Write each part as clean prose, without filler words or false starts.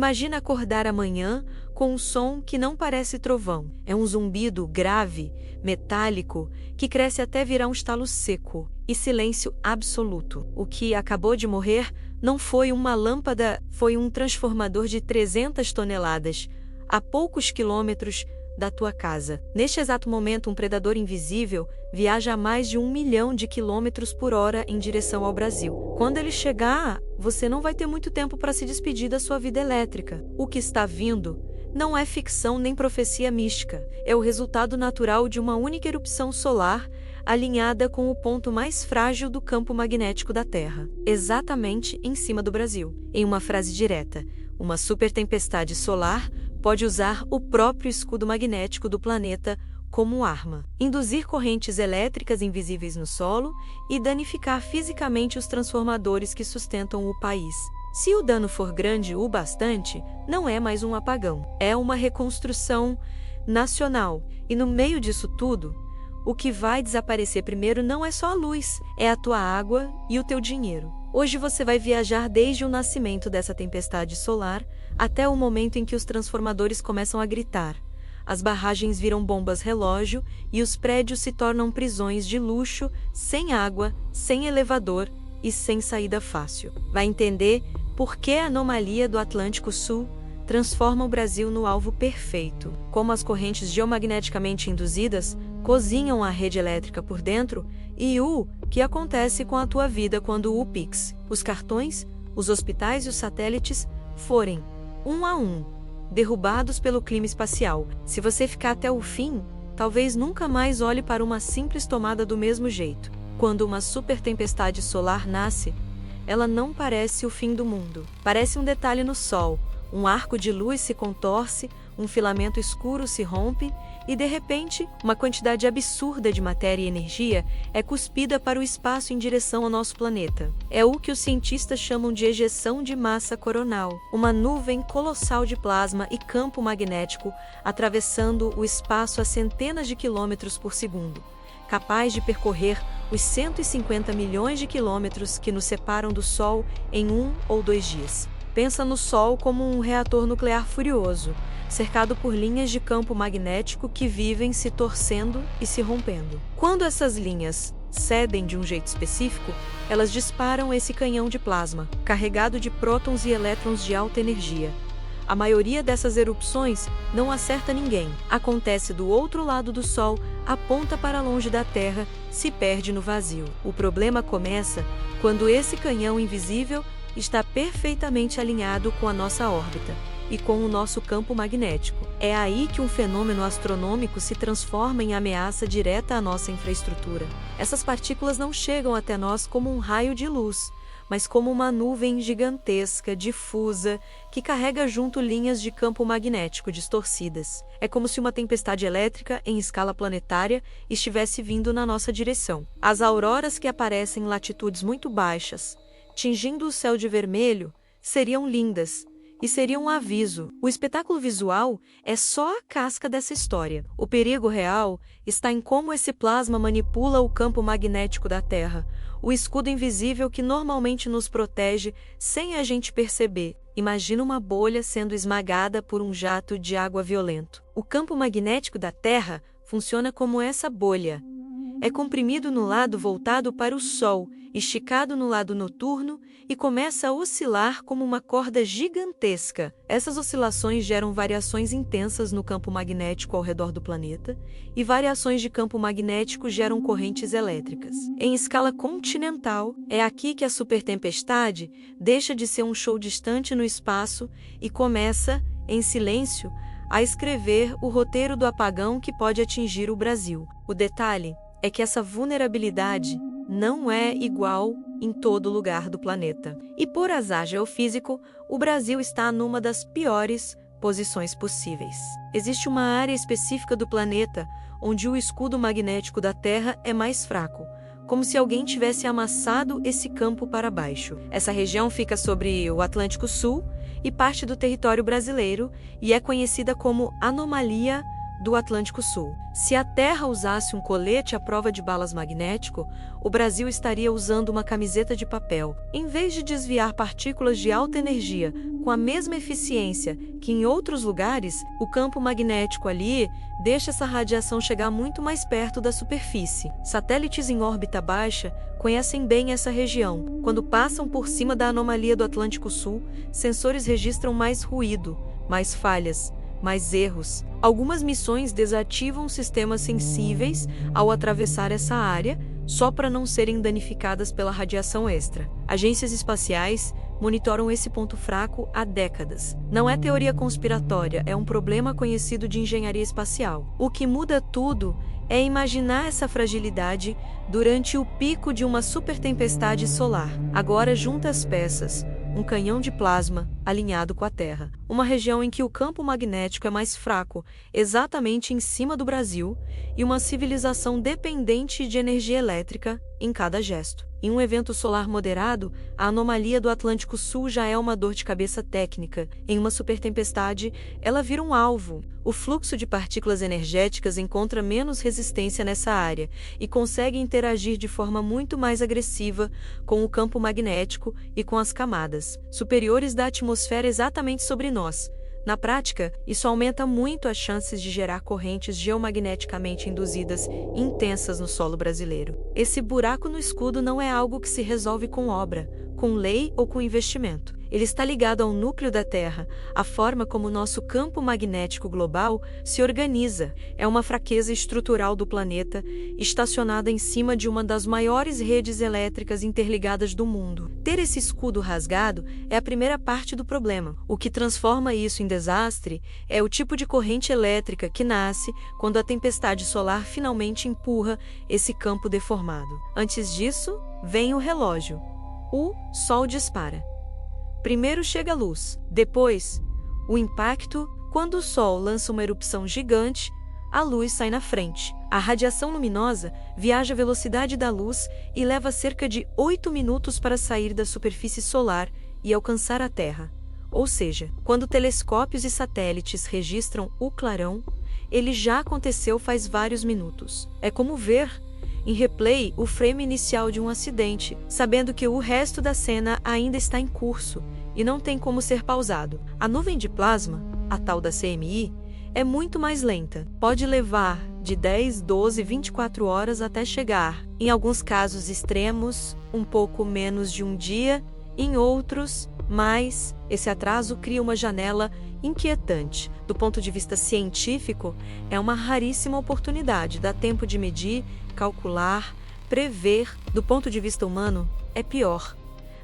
Imagina acordar amanhã com um som que não parece trovão. É um zumbido grave, metálico, que cresce até virar um estalo seco. E silêncio absoluto. O que acabou de morrer não foi uma lâmpada, foi um transformador de 300 toneladas, a poucos quilômetros da tua casa. Neste exato momento, um predador invisível viaja a mais de 1 milhão de quilômetros por hora em direção ao Brasil. Quando ele chegar, você não vai ter muito tempo para se despedir da sua vida elétrica. O que está vindo não é ficção nem profecia mística. É o resultado natural de uma única erupção solar alinhada com o ponto mais frágil do campo magnético da Terra, exatamente em cima do Brasil. Em uma frase direta, uma supertempestade solar pode usar o próprio escudo magnético do planeta como arma, induzir correntes elétricas invisíveis no solo e danificar fisicamente os transformadores que sustentam o país. Se o dano for grande o bastante, não é mais um apagão, é uma reconstrução nacional. E no meio disso tudo, o que vai desaparecer primeiro não é só a luz, é a tua água e o teu dinheiro. Hoje você vai viajar desde o nascimento dessa tempestade solar até o momento em que os transformadores começam a gritar. As barragens viram bombas relógio e os prédios se tornam prisões de luxo, sem água, sem elevador e sem saída fácil. Vai entender por que a anomalia do Atlântico Sul transforma o Brasil no alvo perfeito. Como as correntes geomagneticamente induzidas cozinham a rede elétrica por dentro e o que acontece com a tua vida quando o Pix, os cartões, os hospitais e os satélites forem, um a um, derrubados pelo clima espacial. Se você ficar até o fim, talvez nunca mais olhe para uma simples tomada do mesmo jeito. Quando uma supertempestade solar nasce, ela não parece o fim do mundo. Parece um detalhe no Sol. Um arco de luz se contorce, um filamento escuro se rompe e, de repente, uma quantidade absurda de matéria e energia é cuspida para o espaço em direção ao nosso planeta. É o que os cientistas chamam de ejeção de massa coronal, uma nuvem colossal de plasma e campo magnético atravessando o espaço a centenas de quilômetros por segundo, capaz de percorrer os 150 milhões de quilômetros que nos separam do Sol em 1 ou 2 dias. Pensa no Sol como um reator nuclear furioso, cercado por linhas de campo magnético que vivem se torcendo e se rompendo. Quando essas linhas cedem de um jeito específico, elas disparam esse canhão de plasma, carregado de prótons e elétrons de alta energia. A maioria dessas erupções não acerta ninguém. Acontece do outro lado do Sol, aponta para longe da Terra, se perde no vazio. O problema começa quando esse canhão invisível está perfeitamente alinhado com a nossa órbita e com o nosso campo magnético. É aí que um fenômeno astronômico se transforma em ameaça direta à nossa infraestrutura. Essas partículas não chegam até nós como um raio de luz, mas como uma nuvem gigantesca, difusa, que carrega junto linhas de campo magnético distorcidas. É como se uma tempestade elétrica em escala planetária estivesse vindo na nossa direção. As auroras que aparecem em latitudes muito baixas, tingindo o céu de vermelho, seriam lindas e seriam um aviso. O espetáculo visual é só a casca dessa história. O perigo real está em como esse plasma manipula o campo magnético da Terra, o escudo invisível que normalmente nos protege sem a gente perceber. Imagina uma bolha sendo esmagada por um jato de água violento. O campo magnético da Terra funciona como essa bolha. É comprimido no lado voltado para o Sol, esticado no lado noturno e começa a oscilar como uma corda gigantesca. Essas oscilações geram variações intensas no campo magnético ao redor do planeta, e variações de campo magnético geram correntes elétricas. Em escala continental, é aqui que a supertempestade deixa de ser um show distante no espaço e começa, em silêncio, a escrever o roteiro do apagão que pode atingir o Brasil. O detalhe é que essa vulnerabilidade não é igual em todo lugar do planeta. E por azar geofísico, o Brasil está numa das piores posições possíveis. Existe uma área específica do planeta onde o escudo magnético da Terra é mais fraco, como se alguém tivesse amassado esse campo para baixo. Essa região fica sobre o Atlântico Sul e parte do território brasileiro e é conhecida como anomalia do Atlântico Sul. Se a Terra usasse um colete à prova de balas magnético, o Brasil estaria usando uma camiseta de papel. Em vez de desviar partículas de alta energia com a mesma eficiência que em outros lugares, o campo magnético ali deixa essa radiação chegar muito mais perto da superfície. Satélites em órbita baixa conhecem bem essa região. Quando passam por cima da anomalia do Atlântico Sul, sensores registram mais ruído, mais falhas, mais erros. Algumas missões desativam sistemas sensíveis ao atravessar essa área, só para não serem danificadas pela radiação extra. Agências espaciais monitoram esse ponto fraco há décadas. Não é teoria conspiratória, é um problema conhecido de engenharia espacial. O que muda tudo é imaginar essa fragilidade durante o pico de uma supertempestade solar. Agora junta as peças. Um canhão de plasma alinhado com a Terra. Uma região em que o campo magnético é mais fraco, exatamente em cima do Brasil, e uma civilização dependente de energia elétrica em cada gesto. Em um evento solar moderado, a anomalia do Atlântico Sul já é uma dor de cabeça técnica. Em uma supertempestade, ela vira um alvo. O fluxo de partículas energéticas encontra menos resistência nessa área e consegue interagir de forma muito mais agressiva com o campo magnético e com as camadas superiores da atmosfera exatamente sobre nós. Na prática, isso aumenta muito as chances de gerar correntes geomagneticamente induzidas intensas no solo brasileiro. Esse buraco no escudo não é algo que se resolve com obra, com lei ou com investimento. Ele está ligado ao núcleo da Terra, à forma como o nosso campo magnético global se organiza. É uma fraqueza estrutural do planeta, estacionada em cima de uma das maiores redes elétricas interligadas do mundo. Ter esse escudo rasgado é a primeira parte do problema. O que transforma isso em desastre é o tipo de corrente elétrica que nasce quando a tempestade solar finalmente empurra esse campo deformado. Antes disso, vem o relógio. O Sol dispara. Primeiro chega a luz, depois, o impacto. Quando o Sol lança uma erupção gigante, a luz sai na frente. A radiação luminosa viaja à velocidade da luz e leva cerca de 8 minutos para sair da superfície solar e alcançar a Terra. Ou seja, quando telescópios e satélites registram o clarão, ele já aconteceu faz vários minutos. É como ver em replay o frame inicial de um acidente, sabendo que o resto da cena ainda está em curso e não tem como ser pausado. A nuvem de plasma, a tal da CMI, é muito mais lenta. Pode levar de 10, 12, 24 horas até chegar, em alguns casos extremos, um pouco menos de um dia, em outros, mais. Esse atraso cria uma janela inquietante. Do ponto de vista científico, é uma raríssima oportunidade. Dá tempo de medir, calcular, prever. Do ponto de vista humano, é pior.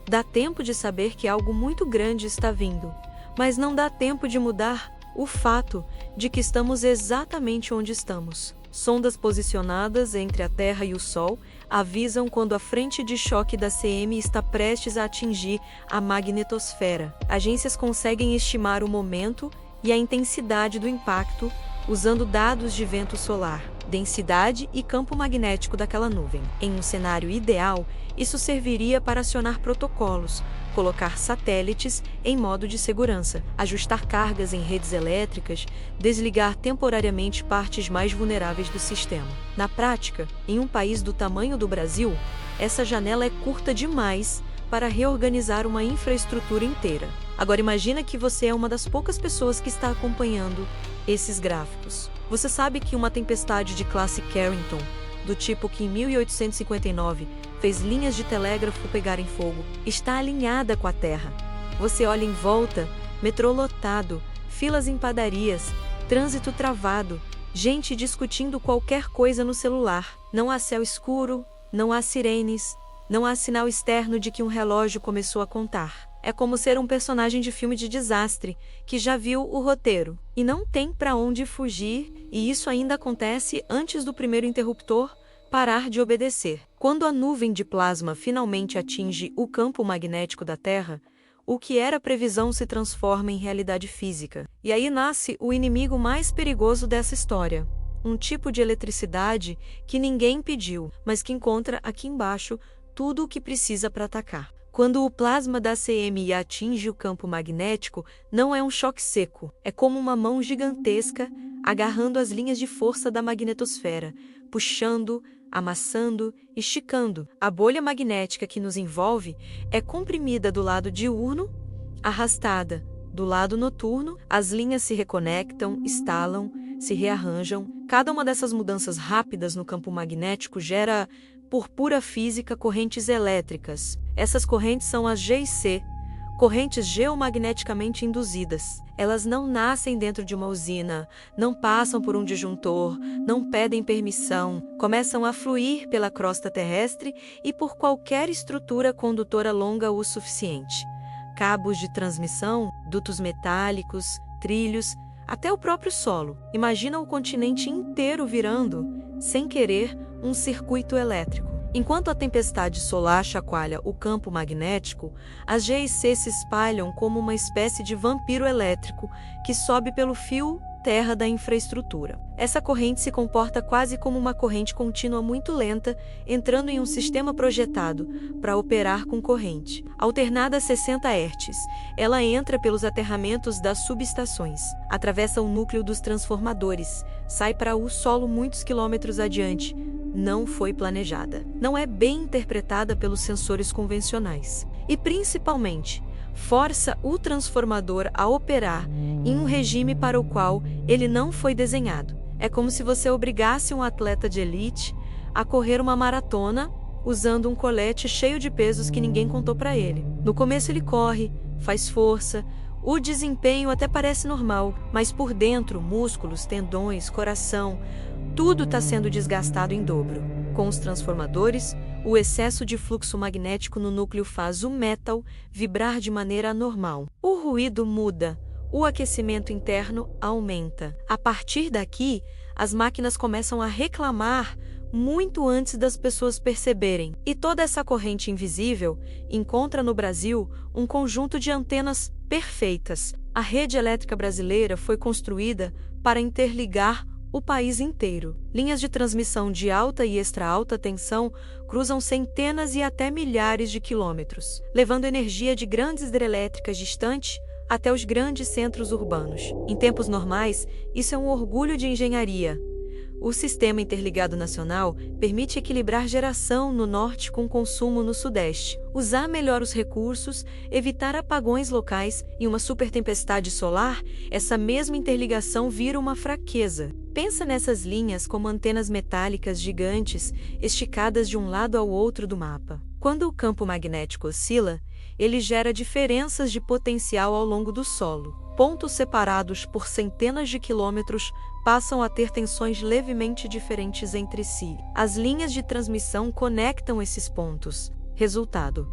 Dá tempo de saber que algo muito grande está vindo, mas não dá tempo de mudar o fato de que estamos exatamente onde estamos. Sondas posicionadas entre a Terra e o Sol avisam quando a frente de choque da CM está prestes a atingir a magnetosfera. Agências conseguem estimar o momento e a intensidade do impacto usando dados de vento solar, densidade e campo magnético daquela nuvem. Em um cenário ideal, isso serviria para acionar protocolos, colocar satélites em modo de segurança, ajustar cargas em redes elétricas, desligar temporariamente partes mais vulneráveis do sistema. Na prática, em um país do tamanho do Brasil, essa janela é curta demais para reorganizar uma infraestrutura inteira. Agora imagina que você é uma das poucas pessoas que está acompanhando esses gráficos. Você sabe que uma tempestade de classe Carrington, do tipo que em 1859 fez linhas de telégrafo pegarem fogo, está alinhada com a Terra. Você olha em volta, metrô lotado, filas em padarias, trânsito travado, gente discutindo qualquer coisa no celular. Não há céu escuro, não há sirenes, não há sinal externo de que um relógio começou a contar. É como ser um personagem de filme de desastre, que já viu o roteiro, e não tem para onde fugir, e isso ainda acontece antes do primeiro interruptor parar de obedecer. Quando a nuvem de plasma finalmente atinge o campo magnético da Terra, o que era previsão se transforma em realidade física. E aí nasce o inimigo mais perigoso dessa história. Um tipo de eletricidade que ninguém pediu, mas que encontra aqui embaixo tudo o que precisa para atacar. Quando o plasma da CMI atinge o campo magnético, não é um choque seco. É como uma mão gigantesca agarrando as linhas de força da magnetosfera, puxando, amassando, esticando. A bolha magnética que nos envolve é comprimida do lado diurno, arrastada do lado noturno, as linhas se reconectam, estalam, se rearranjam. Cada uma dessas mudanças rápidas no campo magnético gera, por pura física, correntes elétricas. Essas correntes são as GIC, correntes geomagneticamente induzidas. Elas não nascem dentro de uma usina, não passam por um disjuntor, não pedem permissão, começam a fluir pela crosta terrestre e por qualquer estrutura condutora longa o suficiente. Cabos de transmissão, dutos metálicos, trilhos, até o próprio solo. Imagina o continente inteiro virando, sem querer, um circuito elétrico. Enquanto a tempestade solar chacoalha o campo magnético, as GIC se espalham como uma espécie de vampiro elétrico que sobe pelo fio terra da infraestrutura. Essa corrente se comporta quase como uma corrente contínua muito lenta, entrando em um sistema projetado para operar com corrente alternada a 60 Hz. Ela entra pelos aterramentos das subestações, atravessa o núcleo dos transformadores, sai para o solo muitos quilômetros adiante. Não foi planejada. Não é bem interpretada pelos sensores convencionais. E, principalmente, força o transformador a operar em um regime para o qual ele não foi desenhado. É como se você obrigasse um atleta de elite a correr uma maratona usando um colete cheio de pesos que ninguém contou para ele. No começo ele corre, faz força, o desempenho até parece normal, mas por dentro, músculos, tendões, coração, tudo está sendo desgastado em dobro. Com os transformadores, o excesso de fluxo magnético no núcleo faz o metal vibrar de maneira anormal. O ruído muda, o aquecimento interno aumenta. A partir daqui, as máquinas começam a reclamar muito antes das pessoas perceberem. E toda essa corrente invisível encontra no Brasil um conjunto de antenas perfeitas. A rede elétrica brasileira foi construída para interligar o país inteiro. Linhas de transmissão de alta e extra-alta tensão cruzam centenas e até milhares de quilômetros, levando energia de grandes hidrelétricas distantes até os grandes centros urbanos. Em tempos normais, isso é um orgulho de engenharia. O Sistema Interligado Nacional permite equilibrar geração no norte com consumo no sudeste, usar melhor os recursos, evitar apagões locais. Em uma supertempestade solar, essa mesma interligação vira uma fraqueza. Pensa nessas linhas como antenas metálicas gigantes esticadas de um lado ao outro do mapa. Quando o campo magnético oscila, ele gera diferenças de potencial ao longo do solo. Pontos separados por centenas de quilômetros passam a ter tensões levemente diferentes entre si. As linhas de transmissão conectam esses pontos. Resultado: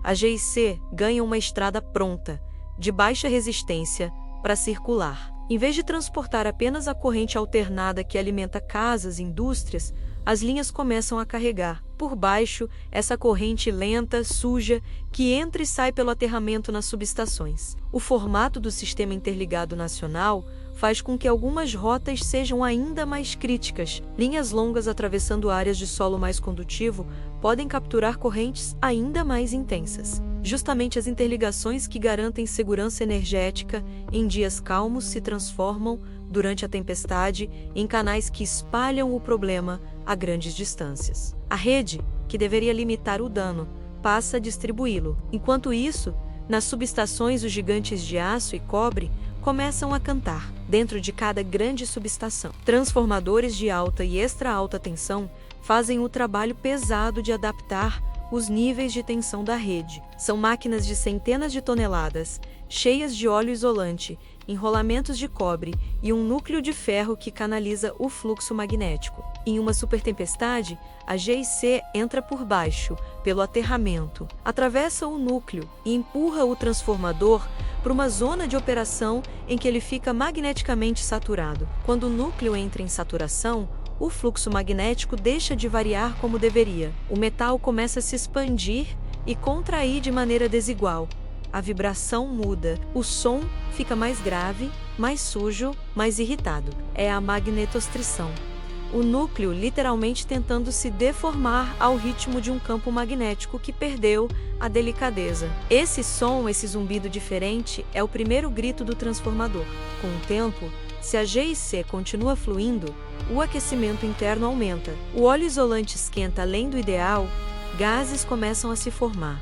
a GIC ganha uma estrada pronta, de baixa resistência, para circular. Em vez de transportar apenas a corrente alternada que alimenta casas e indústrias, as linhas começam a carregar, por baixo, essa corrente lenta, suja, que entra e sai pelo aterramento nas subestações. O formato do Sistema Interligado Nacional faz com que algumas rotas sejam ainda mais críticas. Linhas longas atravessando áreas de solo mais condutivo podem capturar correntes ainda mais intensas. Justamente as interligações que garantem segurança energética em dias calmos se transformam, durante a tempestade, em canais que espalham o problema a grandes distâncias. A rede, que deveria limitar o dano, passa a distribuí-lo. Enquanto isso, nas subestações, os gigantes de aço e cobre começam a cantar. Dentro de cada grande subestação, transformadores de alta e extra-alta tensão fazem o trabalho pesado de adaptar os níveis de tensão da rede. São máquinas de centenas de toneladas, cheias de óleo isolante, enrolamentos de cobre e um núcleo de ferro que canaliza o fluxo magnético. Em uma supertempestade, a GIC entra por baixo, pelo aterramento, atravessa o núcleo e empurra o transformador para uma zona de operação em que ele fica magneticamente saturado. Quando o núcleo entra em saturação, o fluxo magnético deixa de variar como deveria. O metal começa a se expandir e contrair de maneira desigual. A vibração muda, o som fica mais grave, mais sujo, mais irritado. É a magnetostrição. O núcleo literalmente tentando se deformar ao ritmo de um campo magnético que perdeu a delicadeza. Esse som, esse zumbido diferente, é o primeiro grito do transformador. Com o tempo, Se a GIC continua fluindo, o aquecimento interno aumenta. O óleo isolante esquenta além do ideal, gases começam a se formar.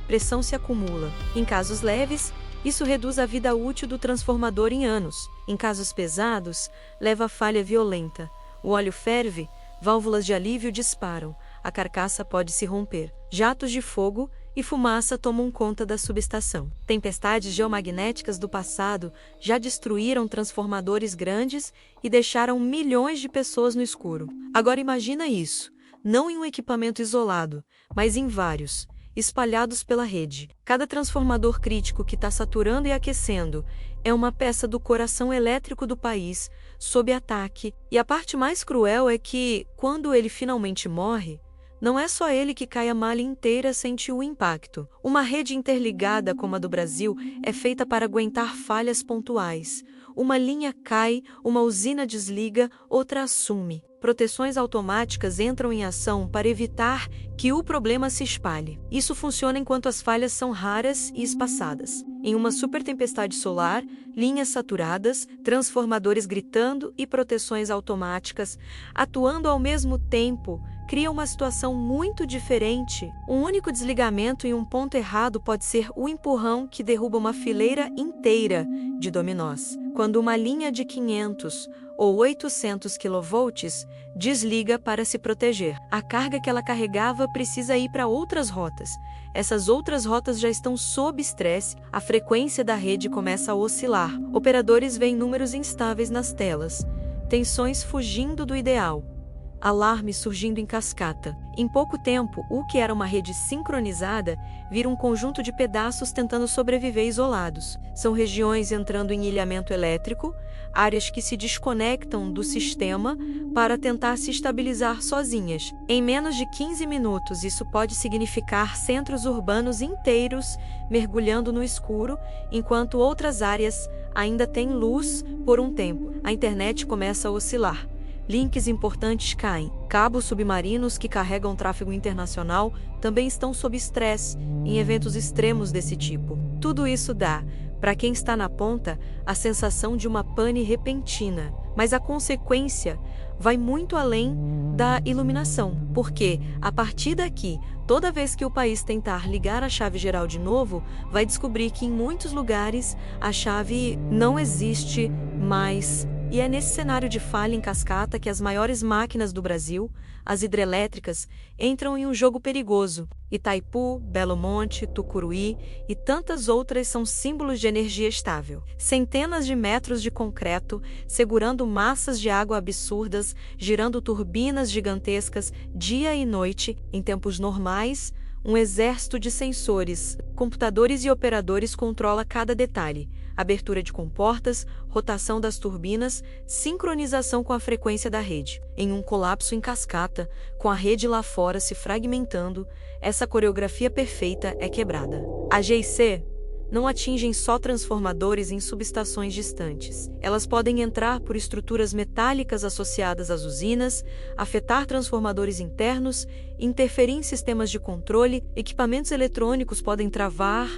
Pressão se acumula. Em casos leves, isso reduz a vida útil do transformador em anos. Em casos pesados, leva a falha violenta. O óleo ferve, válvulas de alívio disparam, a carcaça pode se romper. Jatos de fogo e fumaça tomam conta da subestação. Tempestades geomagnéticas do passado já destruíram transformadores grandes e deixaram milhões de pessoas no escuro. Agora imagina isso, não em um equipamento isolado, mas em vários, espalhados pela rede. Cada transformador crítico que está saturando e aquecendo é uma peça do coração elétrico do país, sob ataque. E a parte mais cruel é que, quando ele finalmente morre, não é só ele que cai, a malha inteira sente o impacto. Uma rede interligada como a do Brasil é feita para aguentar falhas pontuais. Uma linha cai, uma usina desliga, outra assume. Proteções automáticas entram em ação para evitar que o problema se espalhe. Isso funciona enquanto as falhas são raras e espaçadas. Em uma supertempestade solar, linhas saturadas, transformadores gritando e proteções automáticas, atuando ao mesmo tempo, cria uma situação muito diferente. Um único desligamento em um ponto errado pode ser o empurrão que derruba uma fileira inteira de dominós. Quando uma linha de 500 ou 800 kV desliga para se proteger, a carga que ela carregava precisa ir para outras rotas. Essas outras rotas já estão sob estresse, a frequência da rede começa a oscilar. Operadores veem números instáveis nas telas, tensões fugindo do ideal. Alarmes surgindo em cascata. Em pouco tempo, o que era uma rede sincronizada vira um conjunto de pedaços tentando sobreviver isolados. São regiões entrando em ilhamento elétrico, áreas que se desconectam do sistema para tentar se estabilizar sozinhas. Em menos de 15 minutos, isso pode significar centros urbanos inteiros mergulhando no escuro, enquanto outras áreas ainda têm luz por um tempo. A internet começa a oscilar. Links importantes caem. Cabos submarinos que carregam tráfego internacional também estão sob estresse em eventos extremos desse tipo. Tudo isso dá, para quem está na ponta, a sensação de uma pane repentina. Mas a consequência vai muito além da iluminação, porque, a partir daqui, toda vez que o país tentar ligar a chave geral de novo, vai descobrir que em muitos lugares a chave não existe mais. E é nesse cenário de falha em cascata que as maiores máquinas do Brasil, as hidrelétricas, entram em um jogo perigoso. Itaipu, Belo Monte, Tucuruí e tantas outras são símbolos de energia estável. Centenas de metros de concreto, segurando massas de água absurdas, girando turbinas gigantescas dia e noite. Em tempos normais, um exército de sensores, computadores e operadores controla cada detalhe. Abertura de comportas, rotação das turbinas, sincronização com a frequência da rede. Em um colapso em cascata, com a rede lá fora se fragmentando, essa coreografia perfeita é quebrada. A GIC não atingem só transformadores em subestações distantes. Elas podem entrar por estruturas metálicas associadas às usinas, afetar transformadores internos, interferir em sistemas de controle, equipamentos eletrônicos podem travar,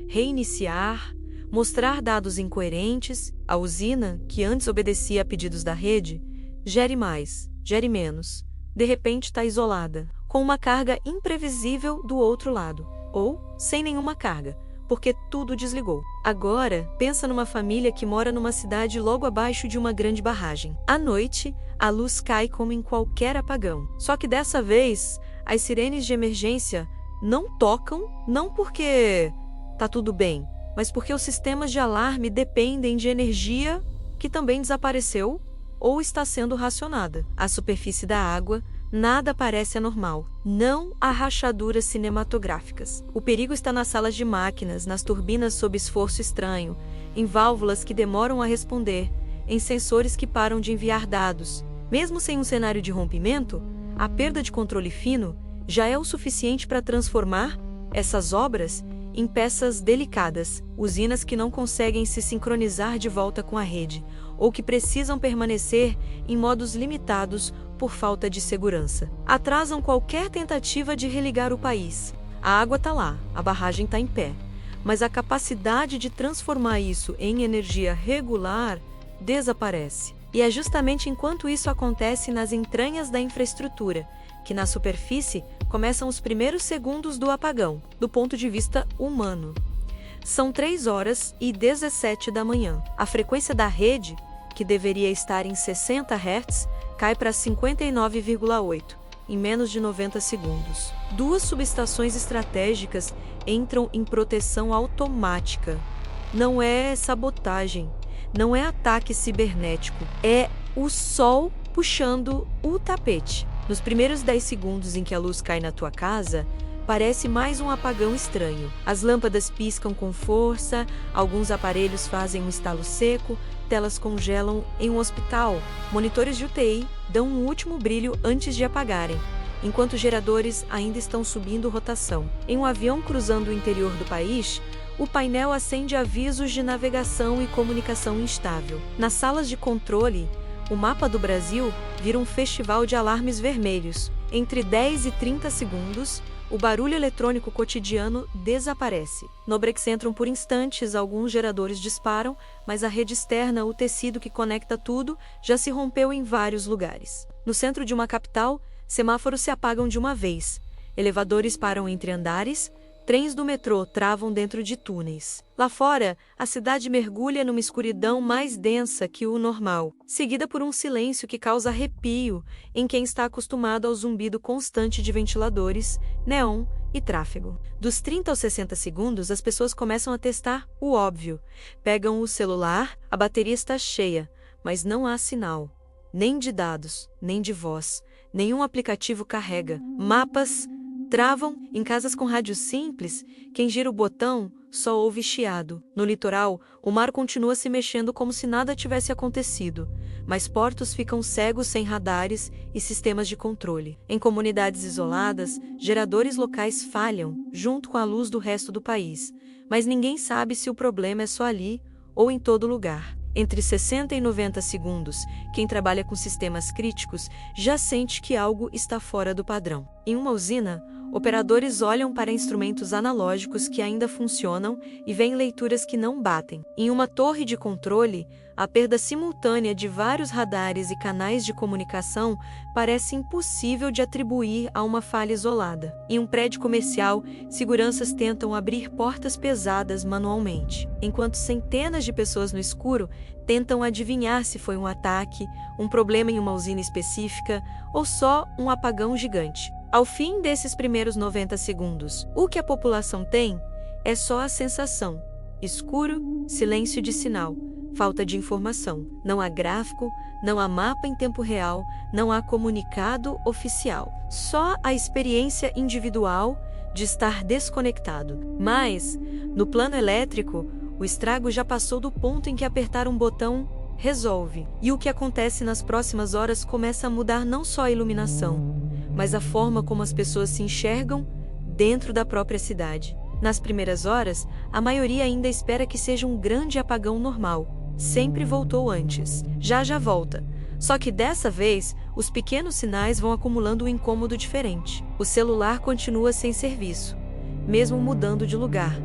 reiniciar, mostrar dados incoerentes. A usina, que antes obedecia a pedidos da rede, gere mais, gere menos. De repente está isolada, com uma carga imprevisível do outro lado, ou sem nenhuma carga, porque tudo desligou. Agora, pensa numa família que mora numa cidade logo abaixo de uma grande barragem. À noite, a luz cai como em qualquer apagão. Só que dessa vez, as sirenes de emergência não tocam, não porque tá tudo bem, mas porque os sistemas de alarme dependem de energia que também desapareceu ou está sendo racionada. A superfície da água, nada parece anormal. Não há rachaduras cinematográficas. O perigo está nas salas de máquinas, nas turbinas sob esforço estranho, em válvulas que demoram a responder, em sensores que param de enviar dados. Mesmo sem um cenário de rompimento, a perda de controle fino já é o suficiente para transformar essas obras em peças delicadas, usinas que não conseguem se sincronizar de volta com a rede, ou que precisam permanecer em modos limitados por falta de segurança. Atrasam qualquer tentativa de religar o país. A água está lá, a barragem está em pé, mas a capacidade de transformar isso em energia regular desaparece. E é justamente enquanto isso acontece nas entranhas da infraestrutura, que na superfície começam os primeiros segundos do apagão, do ponto de vista humano. São 3h17 da manhã. A frequência da rede, que deveria estar em 60 Hz, cai para 59,8, em menos de 90 segundos. 2 subestações estratégicas entram em proteção automática. Não é sabotagem, não é ataque cibernético, é o sol puxando o tapete. Nos primeiros 10 segundos em que a luz cai na tua casa, parece mais um apagão estranho. As lâmpadas piscam com força, alguns aparelhos fazem um estalo seco, telas congelam em um hospital, monitores de UTI dão um último brilho antes de apagarem, enquanto geradores ainda estão subindo rotação. Em um avião cruzando o interior do país, o painel acende avisos de navegação e comunicação instável. Nas salas de controle, o mapa do Brasil vira um festival de alarmes vermelhos. Entre 10 e 30 segundos, o barulho eletrônico cotidiano desaparece. No Brexentrum, por instantes, alguns geradores disparam, mas a rede externa, o tecido que conecta tudo, já se rompeu em vários lugares. No centro de uma capital, semáforos se apagam de uma vez. Elevadores param entre andares, trens do metrô travam dentro de túneis. Lá fora, a cidade mergulha numa escuridão mais densa que o normal, seguida por um silêncio que causa arrepio em quem está acostumado ao zumbido constante de ventiladores, neon e tráfego. Dos 30 aos 60 segundos, as pessoas começam a testar o óbvio. Pegam o celular, a bateria está cheia, mas não há sinal, nem de dados, nem de voz. Nenhum aplicativo carrega. Mapas travam. Em casas com rádio simples, quem gira o botão só ouve chiado. No litoral, o mar continua se mexendo como se nada tivesse acontecido, mas portos ficam cegos sem radares e sistemas de controle. Em comunidades isoladas, geradores locais falham, junto com a luz do resto do país, mas ninguém sabe se o problema é só ali ou em todo lugar. Entre 60 e 90 segundos, quem trabalha com sistemas críticos já sente que algo está fora do padrão. Em uma usina, operadores olham para instrumentos analógicos que ainda funcionam e veem leituras que não batem. Em uma torre de controle, a perda simultânea de vários radares e canais de comunicação parece impossível de atribuir a uma falha isolada. Em um prédio comercial, seguranças tentam abrir portas pesadas manualmente, enquanto centenas de pessoas no escuro tentam adivinhar se foi um ataque, um problema em uma usina específica ou só um apagão gigante. Ao fim desses primeiros 90 segundos, o que a população tem é só a sensação: escuro, silêncio de sinal, falta de informação. Não há gráfico, não há mapa em tempo real, não há comunicado oficial. Só a experiência individual de estar desconectado. Mas, no plano elétrico, o estrago já passou do ponto em que apertar um botão resolve. E o que acontece nas próximas horas começa a mudar não só a iluminação, mas a forma como as pessoas se enxergam dentro da própria cidade. Nas primeiras horas, a maioria ainda espera que seja um grande apagão normal. Sempre voltou antes. Já volta. Só que dessa vez, os pequenos sinais vão acumulando um incômodo diferente. O celular continua sem serviço, mesmo mudando de lugar.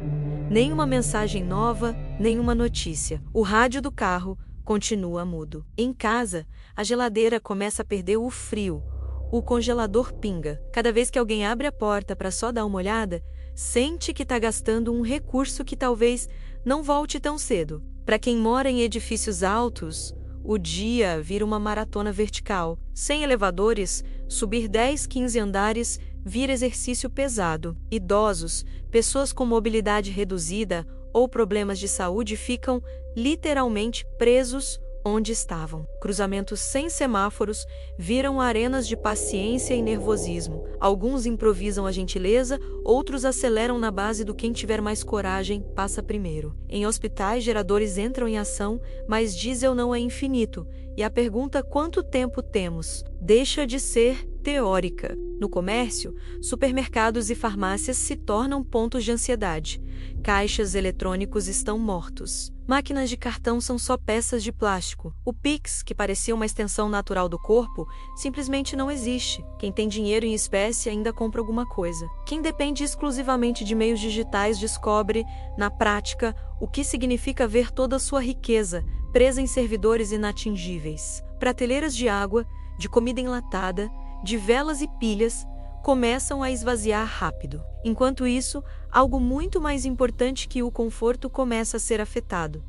Nenhuma mensagem nova, nenhuma notícia. O rádio do carro continua mudo. Em casa, a geladeira começa a perder o frio. O congelador pinga. Cada vez que alguém abre a porta para só dar uma olhada, sente que está gastando um recurso que talvez não volte tão cedo. Para quem mora em edifícios altos, o dia vira uma maratona vertical. Sem elevadores, subir 10, 15 andares vira exercício pesado. Idosos, pessoas com mobilidade reduzida ou problemas de saúde ficam literalmente presos onde estavam. Cruzamentos sem semáforos viram arenas de paciência e nervosismo. Alguns improvisam a gentileza, outros aceleram na base do quem tiver mais coragem passa primeiro. Em hospitais, geradores entram em ação, mas diesel não é infinito, e a pergunta quanto tempo temos deixa de ser teórica. No comércio, supermercados e farmácias se tornam pontos de ansiedade. Caixas eletrônicos estão mortos. Máquinas de cartão são só peças de plástico. O Pix, que parecia uma extensão natural do corpo, simplesmente não existe. Quem tem dinheiro em espécie ainda compra alguma coisa. Quem depende exclusivamente de meios digitais descobre, na prática, o que significa ver toda a sua riqueza presa em servidores inatingíveis. Prateleiras de água, de comida enlatada, de velas e pilhas começam a esvaziar rápido. Enquanto isso, algo muito mais importante que o conforto começa a ser afetado: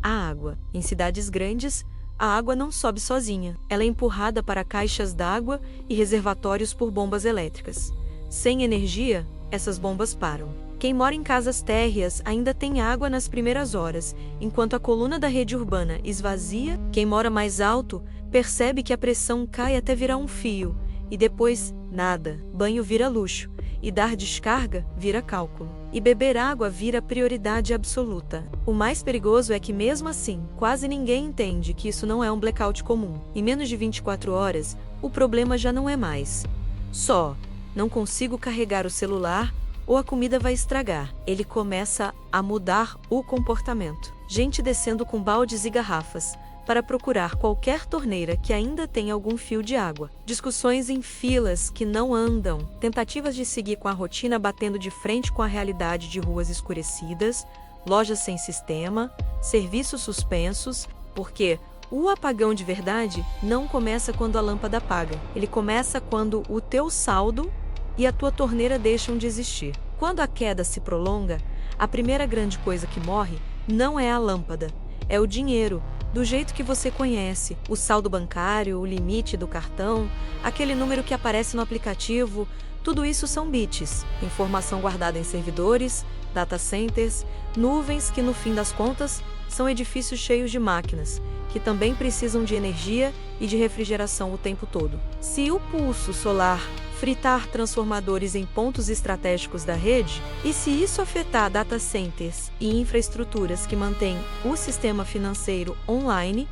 a água. Em cidades grandes, a água não sobe sozinha. Ela é empurrada para caixas d'água e reservatórios por bombas elétricas. Sem energia, essas bombas param. Quem mora em casas térreas ainda tem água nas primeiras horas, enquanto a coluna da rede urbana esvazia. Quem mora mais alto percebe que a pressão cai até virar um fio, e depois nada. Banho vira luxo, e dar descarga vira cálculo. E beber água vira prioridade absoluta. O mais perigoso é que, mesmo assim, quase ninguém entende que isso não é um blackout comum. Em menos de 24 horas, o problema já não é mais só: não consigo carregar o celular ou a comida vai estragar. Ele começa a mudar o comportamento. Gente descendo com baldes e garrafas para procurar qualquer torneira que ainda tenha algum fio de água. Discussões em filas que não andam. Tentativas de seguir com a rotina batendo de frente com a realidade de ruas escurecidas, lojas sem sistema, serviços suspensos, porque o apagão de verdade não começa quando a lâmpada apaga. Ele começa quando o teu saldo e a tua torneira deixam de existir. Quando a queda se prolonga, a primeira grande coisa que morre não é a lâmpada, é o dinheiro, do jeito que você conhece, o saldo bancário, o limite do cartão, aquele número que aparece no aplicativo. Tudo isso são bits, informação guardada em servidores, data centers, nuvens que no fim das contas são edifícios cheios de máquinas, que também precisam de energia e de refrigeração o tempo todo. Se o pulso solar fritar transformadores em pontos estratégicos da rede, e se isso afetar data centers e infraestruturas que mantêm o sistema financeiro online,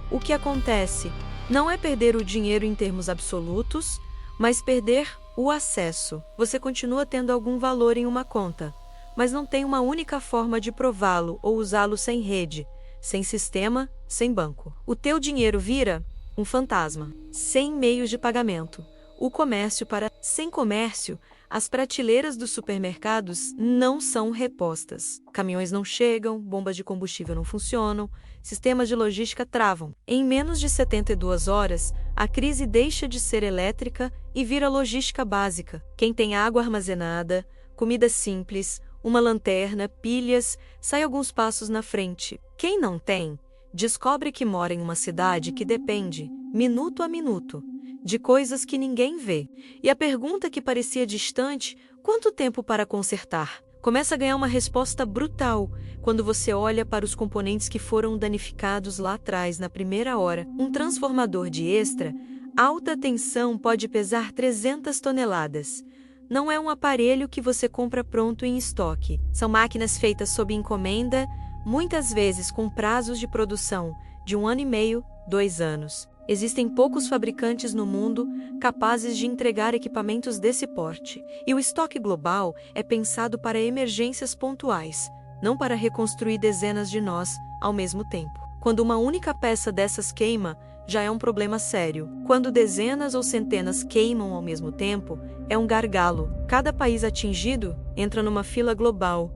o que acontece não é perder o dinheiro em termos absolutos, mas perder o acesso. Você continua tendo algum valor em uma conta, mas não tem uma única forma de prová-lo ou usá-lo sem rede, sem sistema, sem banco. O teu dinheiro vira um fantasma, sem meios de pagamento. O comércio para. Sem comércio, as prateleiras dos supermercados não são repostas. Caminhões não chegam, bombas de combustível não funcionam, sistemas de logística travam. Em menos de 72 horas, a crise deixa de ser elétrica e vira logística básica. Quem tem água armazenada, comida simples, uma lanterna, pilhas, sai alguns passos na frente. Quem não tem, descobre que mora em uma cidade que depende, minuto a minuto, de coisas que ninguém vê. E a pergunta que parecia distante, quanto tempo para consertar, começa a ganhar uma resposta brutal quando você olha para os componentes que foram danificados lá atrás, na primeira hora. Um transformador de extra, alta tensão pode pesar 300 toneladas. Não é um aparelho que você compra pronto em estoque. São máquinas feitas sob encomenda, muitas vezes com prazos de produção de 1 ano e meio, 2 anos. Existem poucos fabricantes no mundo capazes de entregar equipamentos desse porte, e o estoque global é pensado para emergências pontuais, não para reconstruir dezenas de nós ao mesmo tempo. Quando uma única peça dessas queima, já é um problema sério. Quando dezenas ou centenas queimam ao mesmo tempo, é um gargalo. Cada país atingido entra numa fila global,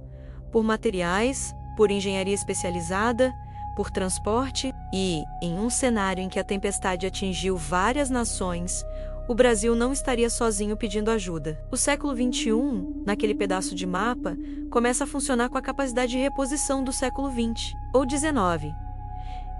por materiais, por engenharia especializada, por transporte, e, em um cenário em que a tempestade atingiu várias nações, o Brasil não estaria sozinho pedindo ajuda. O século XXI, naquele pedaço de mapa, começa a funcionar com a capacidade de reposição do século XX, ou XIX.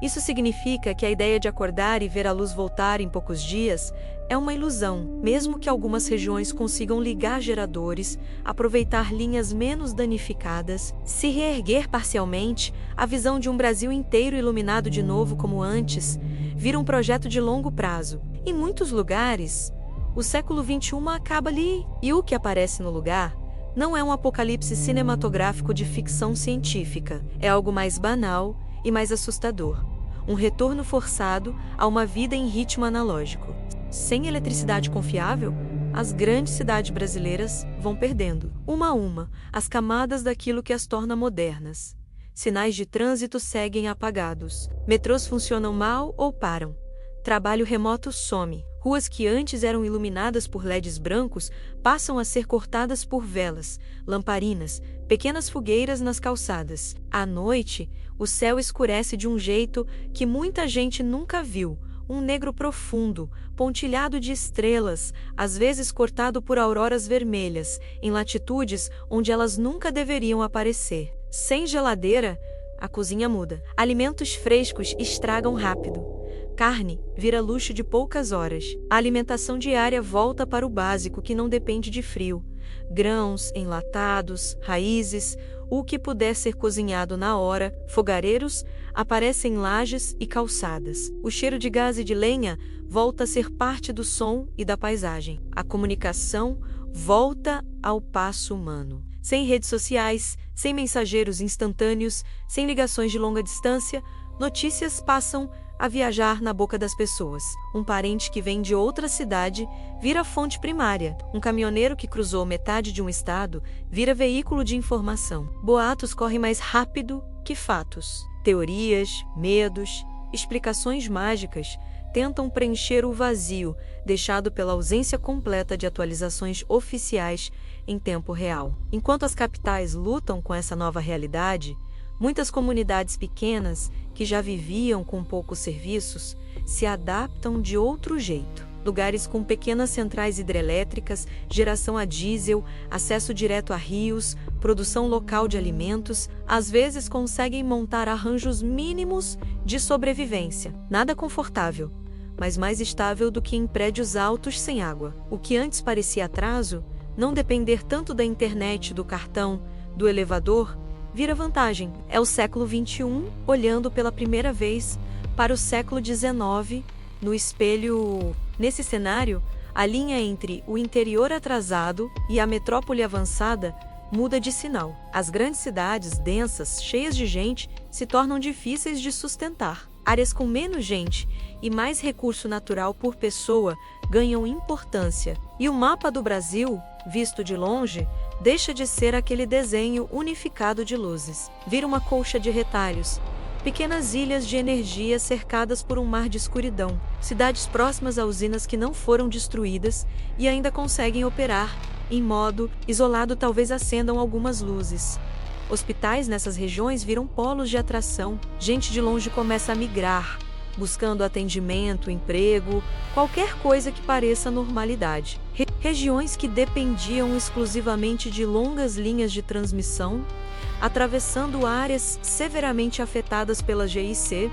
Isso significa que a ideia de acordar e ver a luz voltar em poucos dias é uma ilusão, mesmo que algumas regiões consigam ligar geradores, aproveitar linhas menos danificadas, se reerguer parcialmente. A visão de um Brasil inteiro iluminado de novo como antes vira um projeto de longo prazo. Em muitos lugares, o século XXI acaba ali, e o que aparece no lugar não é um apocalipse cinematográfico de ficção científica, é algo mais banal e mais assustador. Um retorno forçado a uma vida em ritmo analógico. Sem eletricidade confiável, as grandes cidades brasileiras vão perdendo, uma a uma, as camadas daquilo que as torna modernas. sinais de trânsito seguem apagados. Metrôs funcionam mal ou param. Trabalho remoto some. Ruas que antes eram iluminadas por LEDs brancos passam a ser cortadas por velas, lamparinas, pequenas fogueiras nas calçadas. À noite, o céu escurece de um jeito que muita gente nunca viu. Um negro profundo, pontilhado de estrelas, às vezes cortado por auroras vermelhas, em latitudes onde elas nunca deveriam aparecer. Sem geladeira, a cozinha muda. Alimentos frescos estragam rápido. Carne vira luxo de poucas horas. A alimentação diária volta para o básico que não depende de frio. Grãos, enlatados, raízes, o que puder ser cozinhado na hora, fogareiros, aparecem em lajes e calçadas. O cheiro de gás e de lenha volta a ser parte do som e da paisagem. A comunicação volta ao passo humano. Sem redes sociais, sem mensageiros instantâneos, sem ligações de longa distância, notícias passam a viajar na boca das pessoas. Um parente que vem de outra cidade vira fonte primária. Um caminhoneiro que cruzou metade de um estado vira veículo de informação. Boatos correm mais rápido que fatos. Teorias, medos, explicações mágicas tentam preencher o vazio deixado pela ausência completa de atualizações oficiais em tempo real. Enquanto as capitais lutam com essa nova realidade, muitas comunidades pequenas, que já viviam com poucos serviços, se adaptam de outro jeito. Lugares com pequenas centrais hidrelétricas, geração a diesel, acesso direto a rios, produção local de alimentos, às vezes conseguem montar arranjos mínimos de sobrevivência. Nada confortável, mas mais estável do que em prédios altos sem água. O que antes parecia atraso, não depender tanto da internet, do cartão, do elevador, vira vantagem. É o século XXI olhando pela primeira vez para o século XIX no espelho. Nesse cenário, a linha entre o interior atrasado e a metrópole avançada muda de sinal. As grandes cidades densas, cheias de gente, se tornam difíceis de sustentar. Áreas com menos gente e mais recurso natural por pessoa ganham importância. E o mapa do Brasil, visto de longe, deixa de ser aquele desenho unificado de luzes. Vira uma colcha de retalhos, pequenas ilhas de energia cercadas por um mar de escuridão, cidades próximas a usinas que não foram destruídas e ainda conseguem operar, em modo isolado talvez acendam algumas luzes. Hospitais nessas regiões viram polos de atração, gente de longe começa a migrar, buscando atendimento, emprego, qualquer coisa que pareça normalidade. Regiões que dependiam exclusivamente de longas linhas de transmissão, atravessando áreas severamente afetadas pela GIC,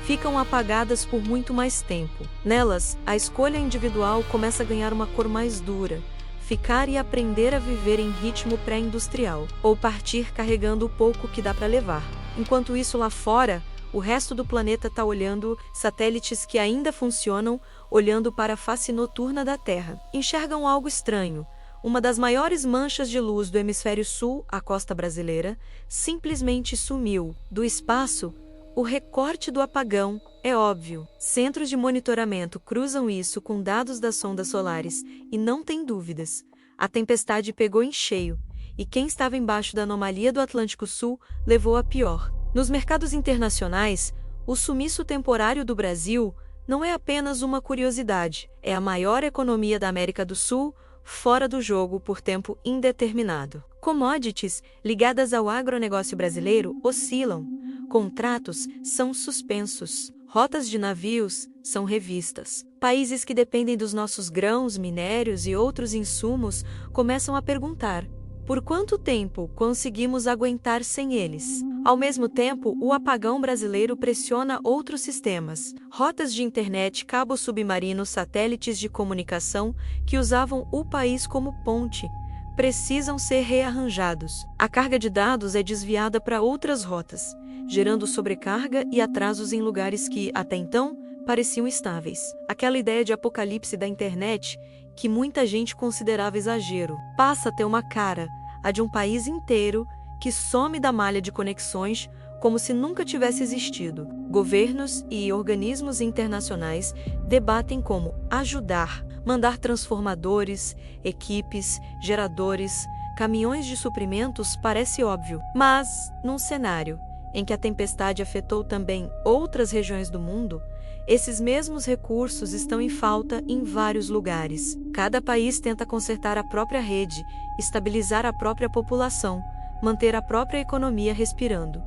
ficam apagadas por muito mais tempo. Nelas, a escolha individual começa a ganhar uma cor mais dura. Ficar e aprender a viver em ritmo pré-industrial, ou partir carregando o pouco que dá para levar. Enquanto isso, lá fora, o resto do planeta está olhando, satélites que ainda funcionam, olhando para a face noturna da Terra. Enxergam algo estranho. Uma das maiores manchas de luz do hemisfério sul, a costa brasileira, simplesmente sumiu. Do espaço, o recorte do apagão é óbvio. Centros de monitoramento cruzam isso com dados das sondas solares e não tem dúvidas. A tempestade pegou em cheio, e quem estava embaixo da anomalia do Atlântico Sul levou a pior. Nos mercados internacionais, o sumiço temporário do Brasil não é apenas uma curiosidade, é a maior economia da América do Sul, fora do jogo por tempo indeterminado. Commodities ligadas ao agronegócio brasileiro oscilam, contratos são suspensos, rotas de navios são revistas. Países que dependem dos nossos grãos, minérios e outros insumos começam a perguntar: por quanto tempo conseguimos aguentar sem eles? Ao mesmo tempo, o apagão brasileiro pressiona outros sistemas. Rotas de internet, cabos submarinos, satélites de comunicação que usavam o país como ponte, precisam ser rearranjados. A carga de dados é desviada para outras rotas, gerando sobrecarga e atrasos em lugares que, até então, pareciam estáveis. Aquela ideia de apocalipse da internet, que muita gente considerava exagero, passa a ter uma cara, a de um país inteiro que some da malha de conexões como se nunca tivesse existido. Governos e organismos internacionais debatem como ajudar, mandar transformadores, equipes, geradores, caminhões de suprimentos parece óbvio, mas, num cenário em que a tempestade afetou também outras regiões do mundo, esses mesmos recursos estão em falta em vários lugares. Cada país tenta consertar a própria rede, estabilizar a própria população, manter a própria economia respirando.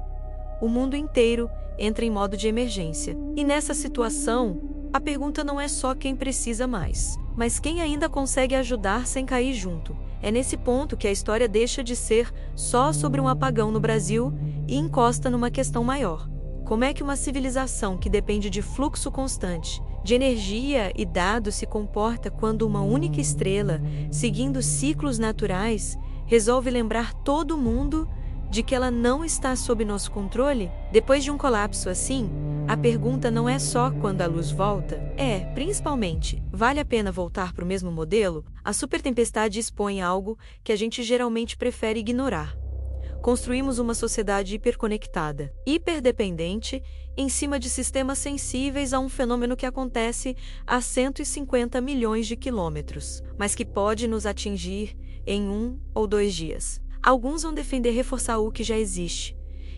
O mundo inteiro entra em modo de emergência. E nessa situação, a pergunta não é só quem precisa mais, mas quem ainda consegue ajudar sem cair junto. É nesse ponto que a história deixa de ser só sobre um apagão no Brasil e encosta numa questão maior. Como é que uma civilização que depende de fluxo constante, de energia e dados se comporta quando uma única estrela, seguindo ciclos naturais, resolve lembrar todo mundo de que ela não está sob nosso controle? Depois de um colapso assim, a pergunta não é só quando a luz volta, principalmente, vale a pena voltar para o mesmo modelo? A supertempestade expõe algo que a gente geralmente prefere ignorar. Construímos uma sociedade hiperconectada, hiperdependente, em cima de sistemas sensíveis a um fenômeno que acontece a 150 milhões de quilômetros, mas que pode nos atingir em 1 ou 2 dias. Alguns vão defender reforçar o que já existe,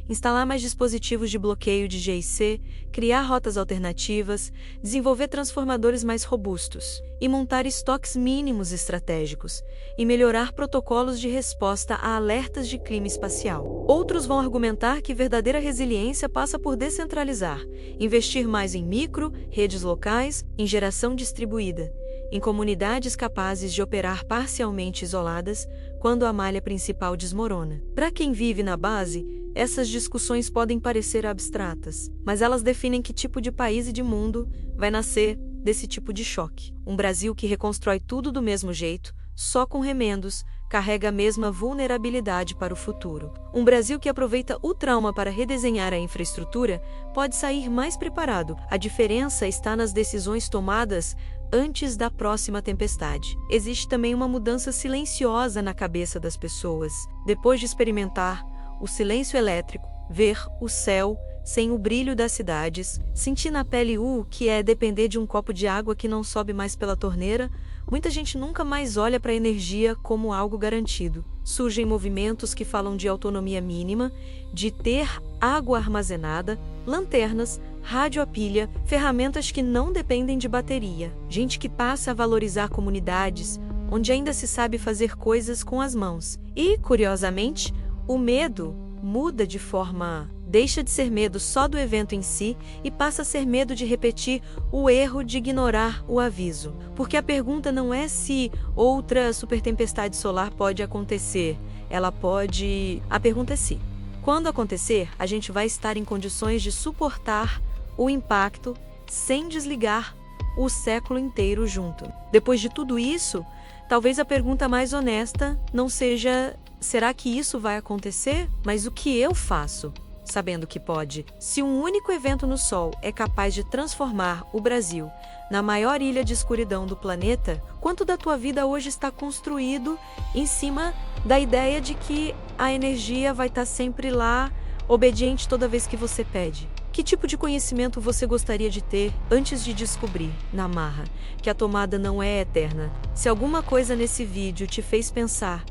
instalar mais dispositivos de bloqueio de GIC, criar rotas alternativas, desenvolver transformadores mais robustos e montar estoques mínimos estratégicos e melhorar protocolos de resposta a alertas de clima espacial. Outros vão argumentar que verdadeira resiliência passa por descentralizar, investir mais em micro, redes locais, em geração distribuída, em comunidades capazes de operar parcialmente isoladas quando a malha principal desmorona. Para quem vive na base, essas discussões podem parecer abstratas, mas elas definem que tipo de país e de mundo vai nascer desse tipo de choque. Um Brasil que reconstrói tudo do mesmo jeito, só com remendos, carrega a mesma vulnerabilidade para o futuro. Um Brasil que aproveita o trauma para redesenhar a infraestrutura pode sair mais preparado. A diferença está nas decisões tomadas antes da próxima tempestade. Existe também uma mudança silenciosa na cabeça das pessoas. Depois de experimentar o silêncio elétrico, ver o céu sem o brilho das cidades, sentir na pele o que é depender de um copo de água que não sobe mais pela torneira, muita gente nunca mais olha para a energia como algo garantido. Surgem movimentos que falam de autonomia mínima, de ter água armazenada, lanternas, rádio a pilha, ferramentas que não dependem de bateria. Gente que passa a valorizar comunidades onde ainda se sabe fazer coisas com as mãos. E, curiosamente, o medo muda de forma... Deixa de ser medo só do evento em si e passa a ser medo de repetir o erro de ignorar o aviso. Porque a pergunta não é se outra supertempestade solar pode acontecer. Ela pode... A pergunta é se. Quando acontecer, a gente vai estar em condições de suportar o impacto sem desligar o século inteiro junto. Depois de tudo isso, talvez a pergunta mais honesta não seja: será que isso vai acontecer? Mas o que eu faço? Sabendo que pode. Se um único evento no Sol é capaz de transformar o Brasil na maior ilha de escuridão do planeta, quanto da tua vida hoje está construído em cima da ideia de que a energia vai estar sempre lá, obediente toda vez que você pede? Que tipo de conhecimento você gostaria de ter antes de descobrir, na marra, que a tomada não é eterna? Se alguma coisa nesse vídeo te fez pensar,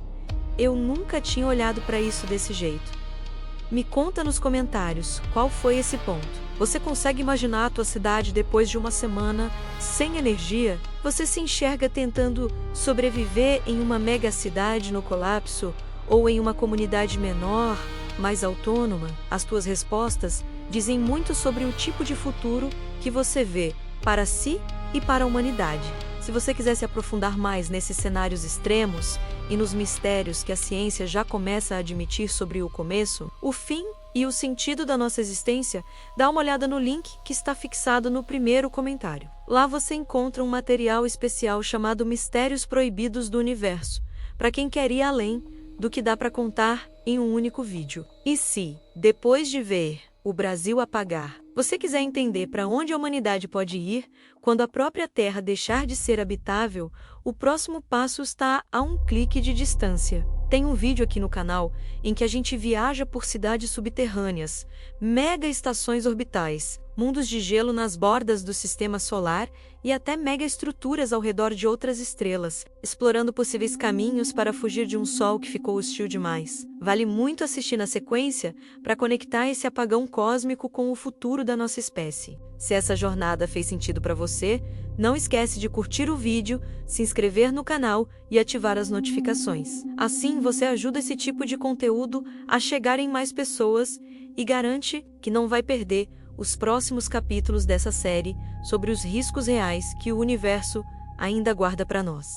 eu nunca tinha olhado para isso desse jeito. Me conta nos comentários qual foi esse ponto. Você consegue imaginar a tua cidade depois de uma semana sem energia? Você se enxerga tentando sobreviver em uma mega cidade no colapso ou em uma comunidade menor, mais autônoma? As tuas respostas dizem muito sobre o tipo de futuro que você vê para si e para a humanidade. Se você quiser se aprofundar mais nesses cenários extremos e nos mistérios que a ciência já começa a admitir sobre o começo, o fim e o sentido da nossa existência, dá uma olhada no link que está fixado no primeiro comentário. Lá você encontra um material especial chamado Mistérios Proibidos do Universo, para quem quer ir além do que dá para contar em um único vídeo. E se, depois de ver o Brasil apagar, você quiser entender para onde a humanidade pode ir quando a própria Terra deixar de ser habitável, o próximo passo está a um clique de distância. Tem um vídeo aqui no canal em que a gente viaja por cidades subterrâneas, mega estações orbitais, mundos de gelo nas bordas do sistema solar e até megaestruturas ao redor de outras estrelas, explorando possíveis caminhos para fugir de um Sol que ficou hostil demais. Vale muito assistir na sequência para conectar esse apagão cósmico com o futuro da nossa espécie. Se essa jornada fez sentido para você, não esquece de curtir o vídeo, se inscrever no canal e ativar as notificações. Assim você ajuda esse tipo de conteúdo a chegar em mais pessoas e garante que não vai perder os próximos capítulos dessa série sobre os riscos reais que o universo ainda guarda para nós.